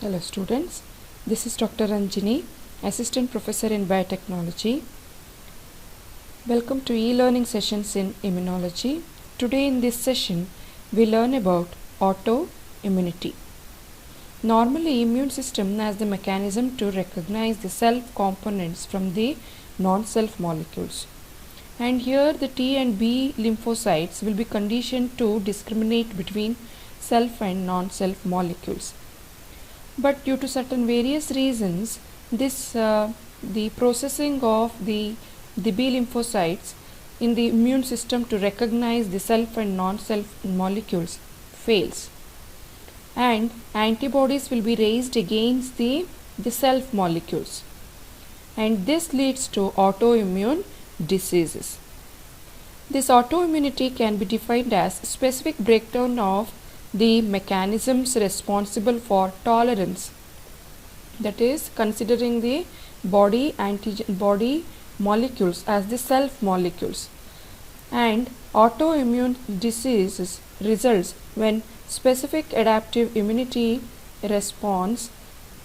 Hello students, this is Dr. Ranjini, Assistant Professor in Biotechnology. Welcome to e-learning sessions in immunology. Today in this session, we learn about autoimmunity. Normally, immune system has the mechanism to recognize the self components from the non-self molecules. And here the T and B lymphocytes will be conditioned to discriminate between self and non-self molecules. But due to certain various reasons, the processing of the B lymphocytes in the immune system to recognize the self and non-self molecules fails, and antibodies will be raised against the self molecules, and this leads to autoimmune diseases. This autoimmunity can be defined as specific breakdown of the mechanisms responsible for tolerance, that is considering the body molecules as the self molecules, and autoimmune diseases results when specific adaptive immunity response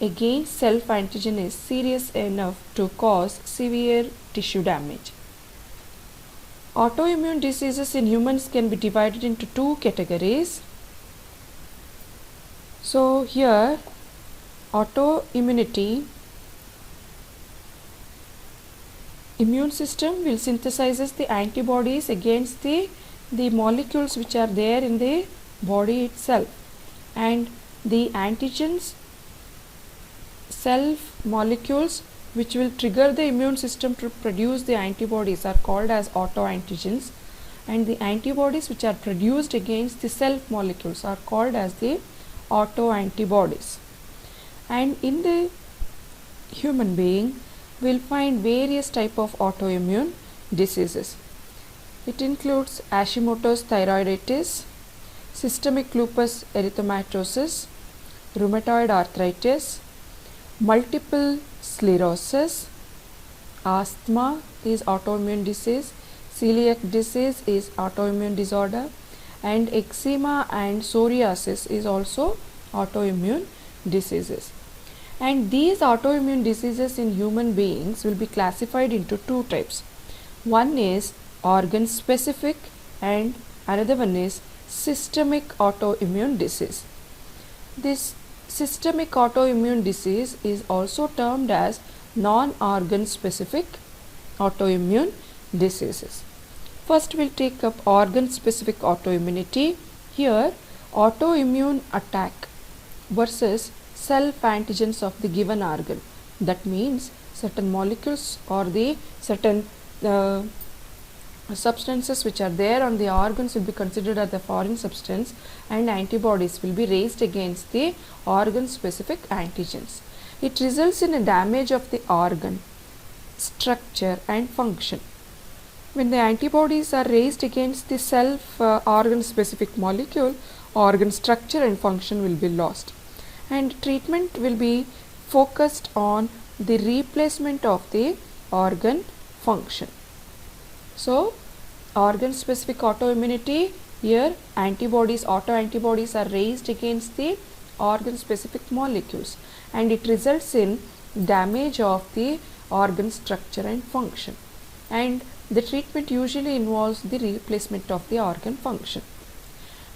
against self antigen is serious enough to cause severe tissue damage. Autoimmune diseases in humans can be divided into two categories. So here autoimmunity, immune system will synthesize the antibodies against the molecules which are there in the body itself, and the antigens self molecules which will trigger the immune system to produce the antibodies are called as autoantigens, and the antibodies which are produced against the self molecules are called as the autoantibodies. And in the human being, we'll find various type of autoimmune diseases. It includes Hashimoto's thyroiditis, systemic lupus erythematosus, rheumatoid arthritis, multiple sclerosis, asthma is autoimmune disease, celiac disease is autoimmune disorder, and eczema and psoriasis is also autoimmune diseases. And these autoimmune diseases in human beings will be classified into two types. One is organ specific and another one is systemic autoimmune disease. This systemic autoimmune disease is also termed as non-organ specific autoimmune diseases. First, we'll take up organ specific autoimmunity. Here, autoimmune attack versus self antigens of the given organ. That means certain molecules or the certain substances which are there on the organs will be considered as the foreign substance, and antibodies will be raised against the organ specific antigens. It results in a damage of the organ structure and function. When the antibodies are raised against the self organ specific molecule, organ structure and function will be lost, and treatment will be focused on the replacement of the organ function. So organ specific autoimmunity, here autoantibodies are raised against the organ specific molecules, and it results in damage of the organ structure and function, and the treatment usually involves the replacement of the organ function.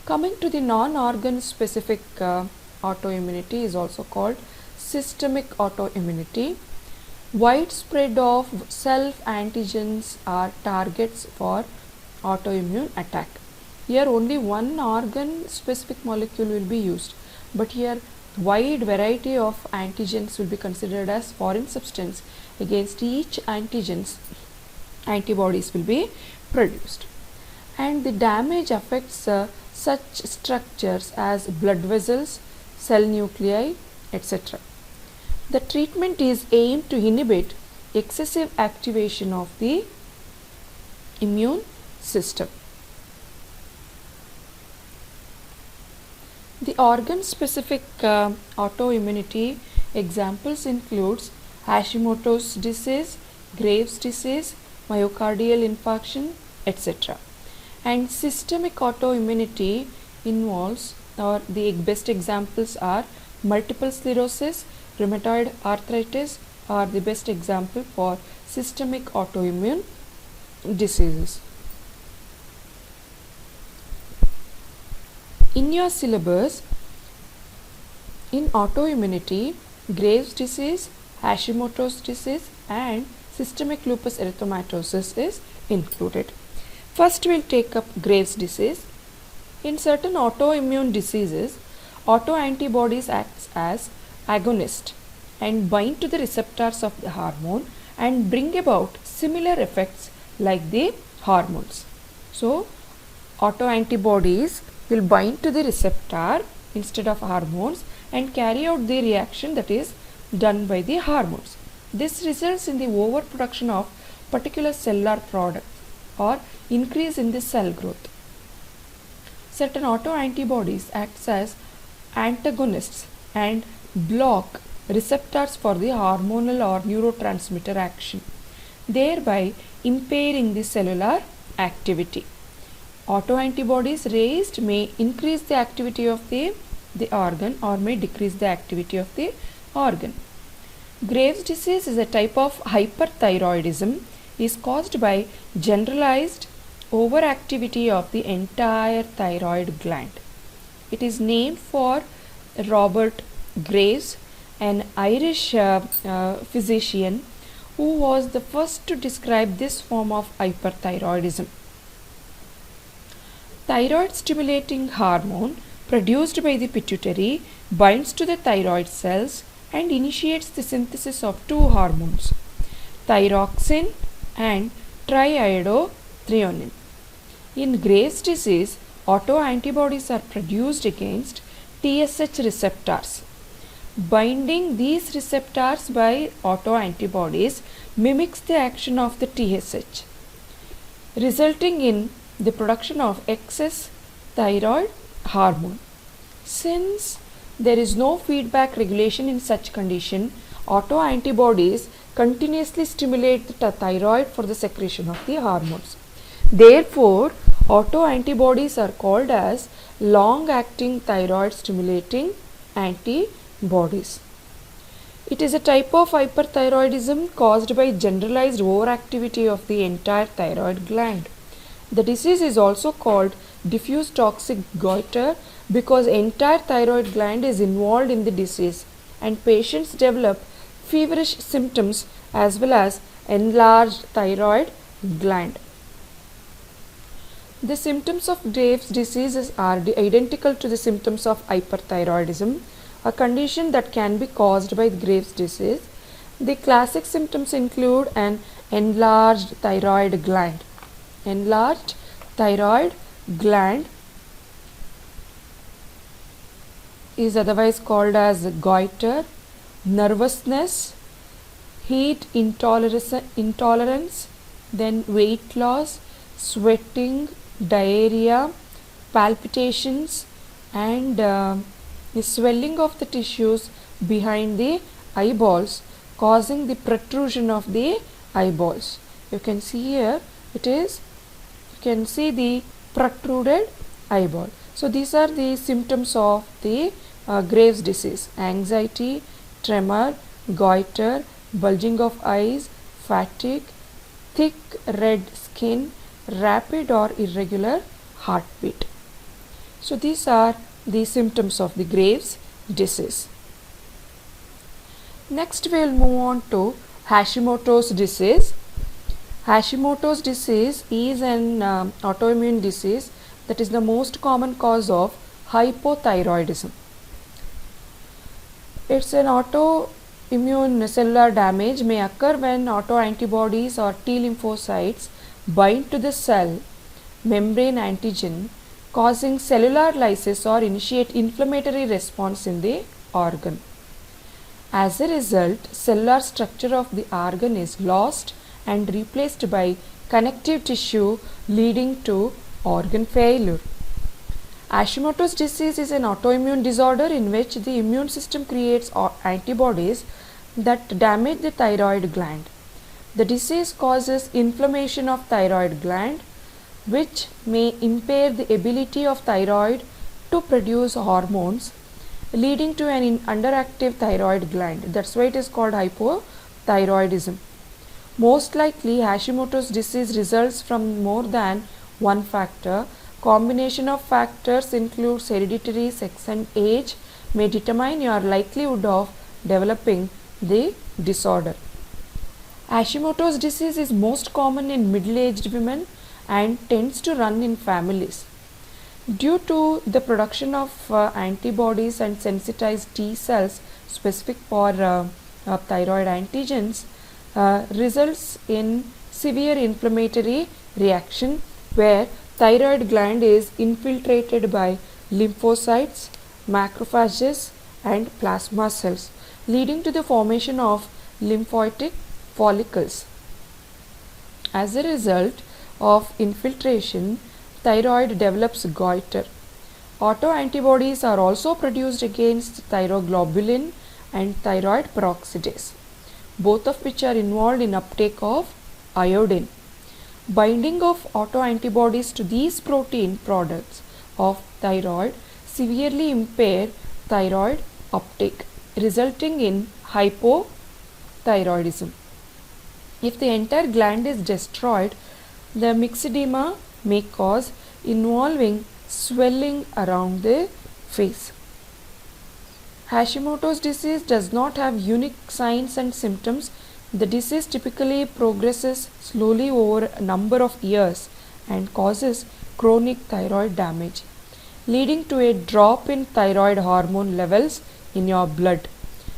Coming to the non-organ specific autoimmunity is also called systemic autoimmunity. Widespread of self antigens are targets for autoimmune attack. Here only one organ specific molecule will be used, but here wide variety of antigens will be considered as foreign substance. Against each antigens, antibodies will be produced, and the damage affects such structures as blood vessels, cell nuclei, etc. The treatment is aimed to inhibit excessive activation of the immune system. The organ specific autoimmunity examples includes Hashimoto's disease, Graves' disease, myocardial infarction, etc. And systemic autoimmunity involves, or the best examples are Multiple sclerosis, rheumatoid arthritis are the best example for systemic autoimmune diseases. In your syllabus, in autoimmunity, Graves' disease, Hashimoto's disease and systemic lupus erythematosus is included. First we'll take up Graves' disease. In certain autoimmune diseases, autoantibodies act as agonist and bind to the receptors of the hormone and bring about similar effects like the hormones. So, autoantibodies will bind to the receptor instead of hormones and carry out the reaction that is done by the hormones. This results in the overproduction of particular cellular products or increase in the cell growth. Certain autoantibodies act as antagonists and block receptors for the hormonal or neurotransmitter action, thereby impairing the cellular activity. Autoantibodies raised may increase the activity of the organ or may decrease the activity of the organ. Graves' disease is a type of hyperthyroidism, is caused by generalized overactivity of the entire thyroid gland. It is named for Robert Graves, an Irish physician who was the first to describe this form of hyperthyroidism. Thyroid stimulating hormone produced by the pituitary binds to the thyroid cells and initiates the synthesis of two hormones, thyroxine and triiodothyronine. In Graves' disease, autoantibodies are produced against TSH receptors. Binding these receptors by autoantibodies mimics the action of the TSH, resulting in the production of excess thyroid hormone. Since there is no feedback regulation in such condition, autoantibodies continuously stimulate the thyroid for the secretion of the hormones. Therefore, autoantibodies are called as long-acting thyroid stimulating antibodies. It is a type of hyperthyroidism caused by generalized overactivity of the entire thyroid gland. The disease is also called diffuse toxic goiter because entire thyroid gland is involved in the disease and patients develop feverish symptoms as well as enlarged thyroid gland. The symptoms of Graves' disease are identical to the symptoms of hyperthyroidism, a condition that can be caused by Graves' disease. The classic symptoms include an enlarged thyroid gland. Enlarged thyroid gland is otherwise called as goiter, nervousness, heat intolerance, then weight loss, sweating, diarrhea, palpitations and the swelling of the tissues behind the eyeballs causing the protrusion of the eyeballs. You can see here you can see the protruded eyeball. So these are the symptoms of the Graves' disease: anxiety, tremor, goiter, bulging of eyes, fatigue, thick red skin, rapid or irregular heartbeat. So these are the symptoms of the Graves' disease. Next we will move on to Hashimoto's disease. Hashimoto's disease is an autoimmune disease that is the most common cause of hypothyroidism. It's an autoimmune cellular damage may occur when autoantibodies or T lymphocytes bind to the cell membrane antigen, causing cellular lysis or initiate inflammatory response in the organ. As a result, cellular structure of the organ is lost and replaced by connective tissue, leading to organ failure. Hashimoto's disease is an autoimmune disorder in which the immune system creates antibodies that damage the thyroid gland. The disease causes inflammation of thyroid gland, which may impair the ability of thyroid to produce hormones leading to an underactive thyroid gland. That's why it is called hypothyroidism. Most likely Hashimoto's disease results from more than one factor. Combination of factors includes hereditary, sex and age may determine your likelihood of developing the disorder. Hashimoto's disease is most common in middle-aged women and tends to run in families. Due to the production of antibodies and sensitized T cells specific for thyroid antigens, results in severe inflammatory reaction where thyroid gland is infiltrated by lymphocytes, macrophages and plasma cells, leading to the formation of lymphocytic follicles. As a result of infiltration, thyroid develops goiter. Autoantibodies are also produced against thyroglobulin and thyroid peroxidase, both of which are involved in uptake of iodine. Binding of autoantibodies to these protein products of thyroid severely impair thyroid uptake, resulting in hypothyroidism. If the entire gland is destroyed, the myxedema may cause involving swelling around the face. Hashimoto's disease does not have unique signs and symptoms. The disease typically progresses slowly over a number of years and causes chronic thyroid damage, leading to a drop in thyroid hormone levels in your blood.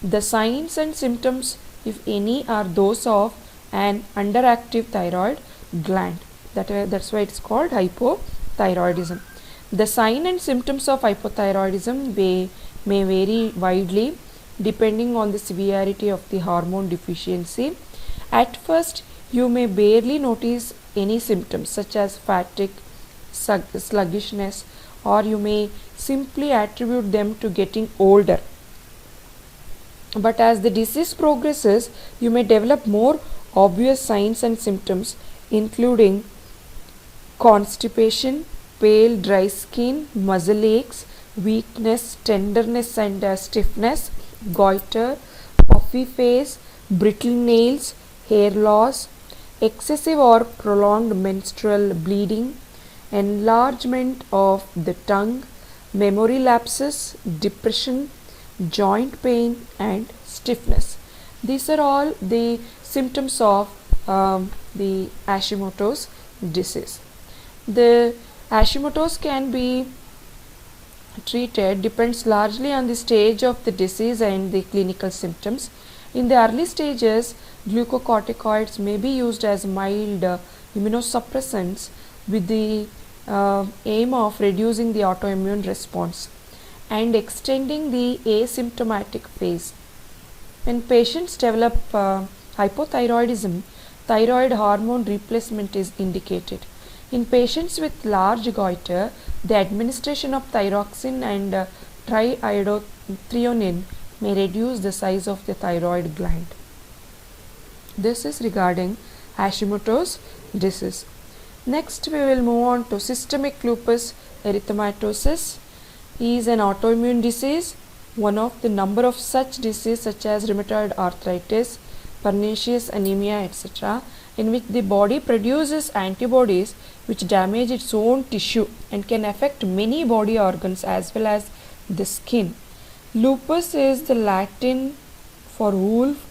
The signs and symptoms, if any, are those of an underactive thyroid gland. That's why it's called hypothyroidism. The sign and symptoms of hypothyroidism may vary widely depending on the severity of the hormone deficiency. At first, you may barely notice any symptoms such as fatigue, sluggishness, or you may simply attribute them to getting older. But as the disease progresses, you may develop more obvious signs and symptoms, including constipation, pale dry skin, muscle aches, weakness, tenderness and stiffness, goiter, puffy face, brittle nails, hair loss, excessive or prolonged menstrual bleeding, enlargement of the tongue, memory lapses, depression, joint pain and stiffness. These are all the symptoms of the Hashimoto's disease. The Hashimoto's can be treated depends largely on the stage of the disease and the clinical symptoms. In the early stages, glucocorticoids may be used as mild immunosuppressants with the aim of reducing the autoimmune response and extending the asymptomatic phase. When patients develop hypothyroidism, thyroid hormone replacement is indicated. In patients with large goiter, the administration of thyroxine and triiodothyronine may reduce the size of the thyroid gland. This is regarding Hashimoto's disease. Next, we will move on to systemic lupus erythematosus. Is an autoimmune disease, one of the number of such diseases such as rheumatoid arthritis, pernicious anemia, etc., in which the body produces antibodies which damage its own tissue and can affect many body organs as well as the skin. Lupus is the Latin for wolf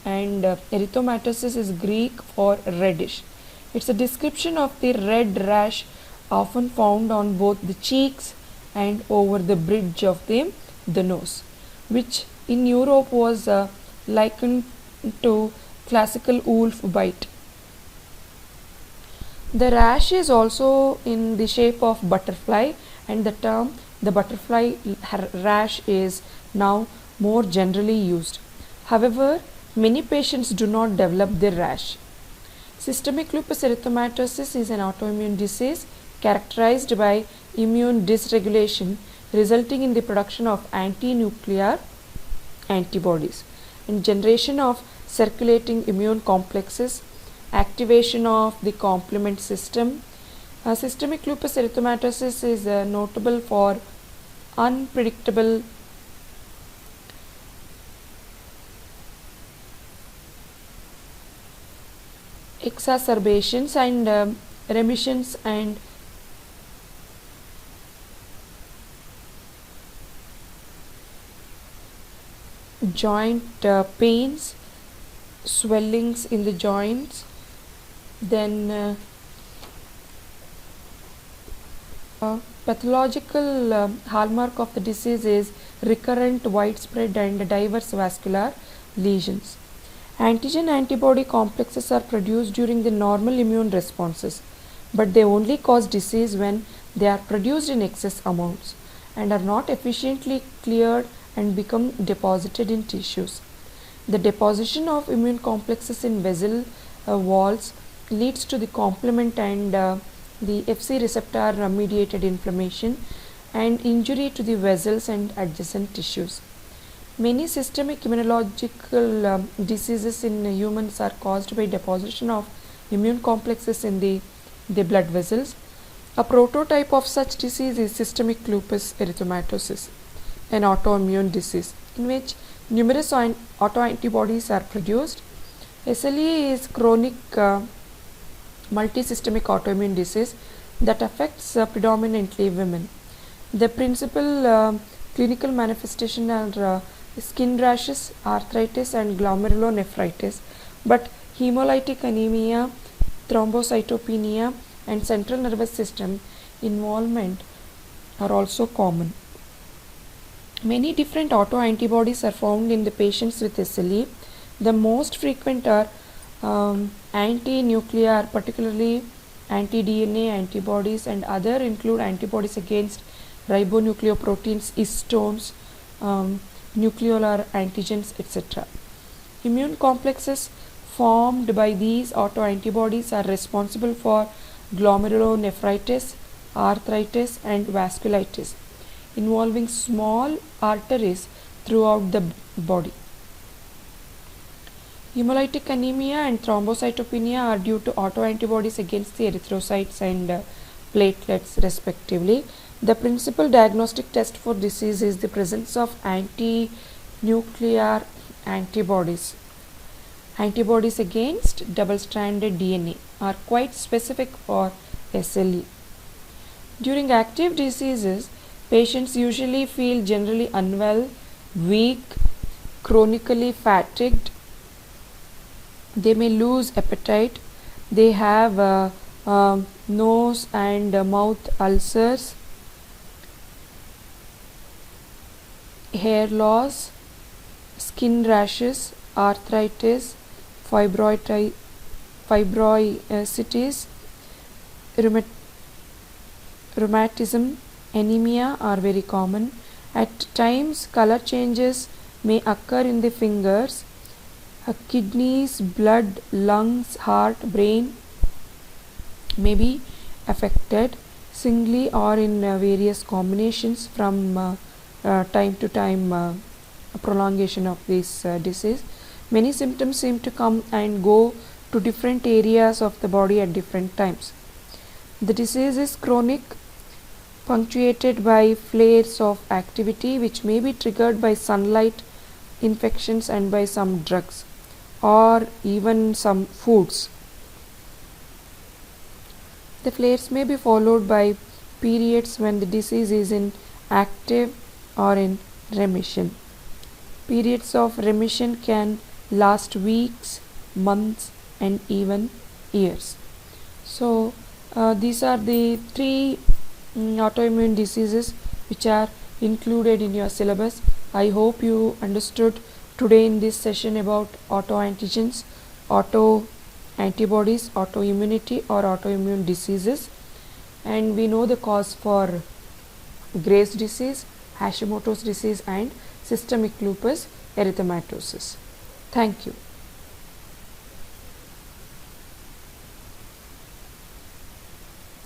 and erythematosus is Greek for reddish. It's a description of the red rash often found on both the cheeks and over the bridge of the nose, which in Europe was likened to classical wolf bite. The rash is also in the shape of butterfly, and the term the butterfly rash is now more generally used. However, many patients do not develop the rash. Systemic lupus erythematosus is an autoimmune disease characterized by immune dysregulation resulting in the production of anti-nuclear antibodies and generation of circulating immune complexes, activation of the complement system. Systemic lupus erythematosus is notable for unpredictable exacerbations and remissions and joint pains, swellings in the joints, then pathological hallmark of the disease is recurrent, widespread and diverse vascular lesions. Antigen antibody complexes are produced during the normal immune responses, but they only cause disease when they are produced in excess amounts and are not efficiently cleared and become deposited in tissues. The deposition of immune complexes in vessel walls leads to the complement and the Fc receptor mediated inflammation and injury to the vessels and adjacent tissues. Many systemic immunological diseases in humans are caused by deposition of immune complexes in the blood vessels. A prototype of such disease is systemic lupus erythematosus, an autoimmune disease in which numerous autoantibodies are produced. SLE is chronic multisystemic autoimmune disease that affects predominantly women. The principal clinical manifestation are skin rashes, arthritis and glomerulonephritis, but hemolytic anemia, thrombocytopenia and central nervous system involvement are also common. Many different autoantibodies are found in the patients with SLE. The most frequent are anti-nuclear, particularly anti-DNA antibodies, and other include antibodies against ribonucleoproteins, histones, nucleolar antigens, etc. Immune complexes formed by these autoantibodies are responsible for glomerulonephritis, arthritis and vasculitis, involving small arteries throughout the body. Hemolytic anemia and thrombocytopenia are due to autoantibodies against the erythrocytes and platelets respectively. The principal diagnostic test for disease is the presence of anti-nuclear antibodies. Antibodies against double-stranded DNA are quite specific for SLE. During active diseases, patients usually feel generally unwell, weak, chronically fatigued. They may lose appetite. They have nose and mouth ulcers, hair loss, skin rashes, arthritis, fibrosities, rheumatism, anemia are very common. At times, color changes may occur in the fingers, kidneys, blood, lungs, heart, brain may be affected singly or in various combinations from time to time, prolongation of this disease. Many symptoms seem to come and go to different areas of the body at different times. The disease is chronic, punctuated by flares of activity which may be triggered by sunlight, infections and by some drugs or even some foods. The flares may be followed by periods when the disease is in active or in remission. Periods of remission can last weeks, months and even years. So these are the three autoimmune diseases which are included in your syllabus. I hope you understood today in this session about autoantigens, autoantibodies, autoimmunity or autoimmune diseases, and we know the cause for Graves' disease, Hashimoto's disease and systemic lupus erythematosus. Thank you.